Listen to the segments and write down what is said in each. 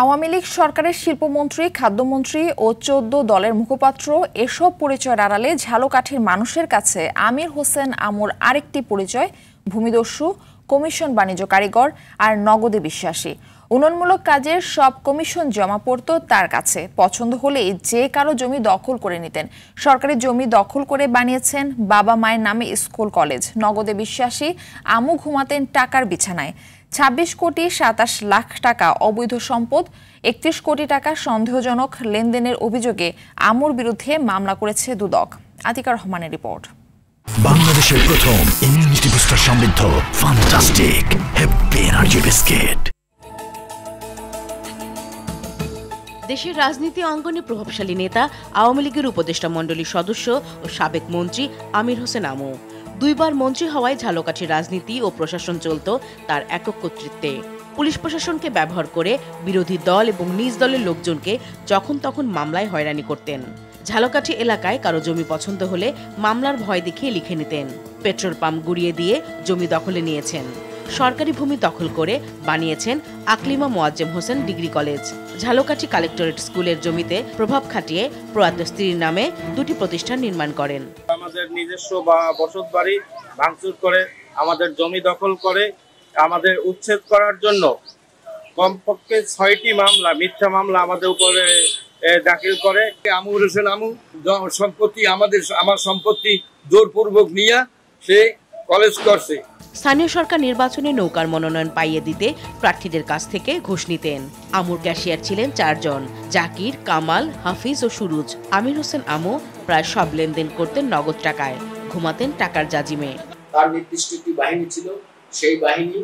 আওয়ামী লীগ সরকারের শিল্পমন্ত্রী, খাদ্যমন্ত্রী ও ১৪ দলের মুখপাত্র এসব পরিচয়ের আড়ালে ঝালকাঠির মানুষের কাছে আমির হোসেন আমুর আরেকটি পরিচয় ভূমিদস্যু, কমিশন বাণিজ্য কারিগর আর নগদে বিশ্বাসী। উন্নয়নমূলক কাজের সব কমিশন জমা পড়ত তার কাছে। পছন্দ হলেই যে কারো জমি দখল করে নিতেন। সরকারি জমি দখল করে বানিয়েছেন বাবা মায়ের নামে স্কুল কলেজ। নগদে বিশ্বাসী আমু ঘুমাতেন টাকার বিছানায়। ২৬ কোটি ২৭ লাখ টাকা অবৈধ সম্পদ, ৩১ কোটি টাকা সন্দেহজনক লেনদেনের অভিযোগে আমুর বিরুদ্ধে মামলা করেছে দুদক। আতিকা রহমানের রিপোর্ট। বাংলাদেশের প্রথম ইমিউনিটি বুস্টার সমৃদ্ধ ফ্যান্টাস্টিক হ্যাপি এনার্জি বিস্কিট। দেশের রাজনীতি অঙ্গনে প্রভাবশালী নেতা, আওয়ামী লীগের উপদেষ্টা মণ্ডলীর সদস্য ও সাবেক মন্ত্রী আমির হোসেন আমু। দুইবার মন্ত্রী হওয়ায় ঝালকাঠির রাজনীতি ও প্রশাসন চলত তার একক কর্তৃত্বে। পুলিশ প্রশাসনকে ব্যবহার করে বিরোধী দল এবং নিজ দলের লোকজনকে যখন তখন মামলায় হয়রানি করতেন। ঝালকাঠি এলাকায় কারো জমি পছন্দ হলে মামলার ভয় দেখিয়ে লিখে নিতেন। পেট্রোল পাম্প গুড়িয়ে দিয়ে জমি দখলে নিয়েছেন। সরকারি ভূমি দখল করে বানিয়েছেন Aklima Moazzem Hossain degree college. Jhalokathi collectorate স্কুলের জমিতে প্রভাব খাটিয়ে প্রয়াত স্ত্রীর নামে দুটি প্রতিষ্ঠান নির্মাণ করেন। আমাদের নিজস্ব বসত বাড়ি ভাঙচুর করে, আমাদের জমি দখল করে, আমাদের উচ্ছেদ করার জন্য কমপক্ষে ৬টি মামলা, মিথ্যা মামলা আমাদের উপরে দাখিল করে। আমির হোসেন আমু সম্পত্তি আমার সম্পত্তি জোরপূর্বক নিয়ে সে কলেজ করছে। স্থানীয় সরকার নির্বাচনে নৌকার মনোনয়ন পাইয়ে দিতে প্রার্থীদের কাছ থেকে ঘুষ নিতেন। আমুর ক্যাশিয়ার ছিলেন ৪ জন: জাকির, কামাল, হাফিজ ও সুরুজ। আমির হোসেন আমু প্রায় সব লেনদেন করতেন নগদ টাকায়, ঘুমাতেন টাকার জাজিমে। তার নির্দিষ্ট একটি বাহিনী ছিল, সেই বাহিনী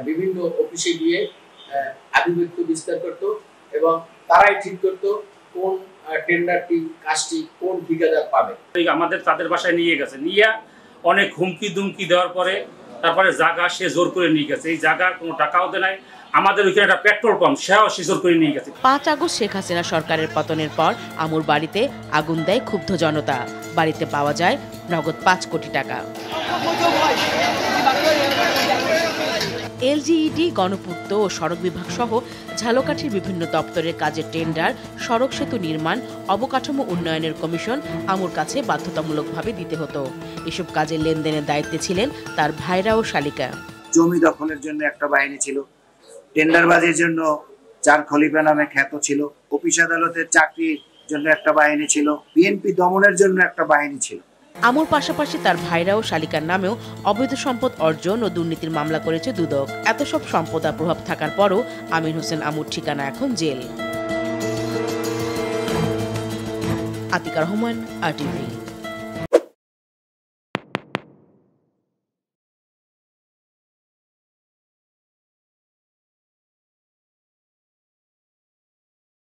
বিভিন্ন অফিসে গিয়ে আধিপত্য বিস্তার করত এবং তারাই ঠিক করত কোন টেন্ডারটি, কাজটি কোন ঠিকাদার পাবে। আমাদের তাদের বাসায় নিয়ে গেছে, নিয়ে অনেক হুমকি দুমকি দেওয়ার পরে তারপরে জায়গা সে জোর করে নিয়ে গেছে। এই জায়গার কোনো টাকাও দেয় নাই। আমাদের ওইখানে একটা পেট্রোল পাম্প, সেও সে জোর করে নিয়ে গেছে। ৫ আগস্ট শেখ হাসিনা সরকারের পতনের পর আমুর বাড়িতে আগুন দেয় ক্ষুব্ধ জনতা। বাড়িতে পাওয়া যায় নগদ ৫ কোটি টাকা। এলজিইডি, গণপূর্ত ও সড়ক বিভাগ সহ ঝালকাঠির বিভিন্ন দপ্তরের কাজের টেন্ডার, সড়ক সেতু নির্মাণ, অবকাঠামো উন্নয়নের কমিশন আমুর কাছে বাধ্যতামূলকভাবে দিতে হতো। এসব কাজের লেনদেনের দায়িত্বে ছিলেন তার ভাইরা ও শালিকা। জমি দখলের জন্য একটা বাহিনী ছিল, টেন্ডারবাজির জন্য ৪ খলিফা নামে খ্যাত ছিল, অফিস আদালতের চাকরির জন্য একটা বাহিনী ছিল, বিএনপি দমনের জন্য একটা বাহিনী ছিল। আমুর পাশাপাশি তার ভাইরা ও শালিকার নামেও অবৈধ সম্পদ অর্জন ও দুর্নীতির মামলা করেছে দুদক। এত সব সম্পদ আর প্রভাব থাকার পরও আমির হোসেন আমুর ঠিকানা এখন জেল। আতিকা রহমান, RTV।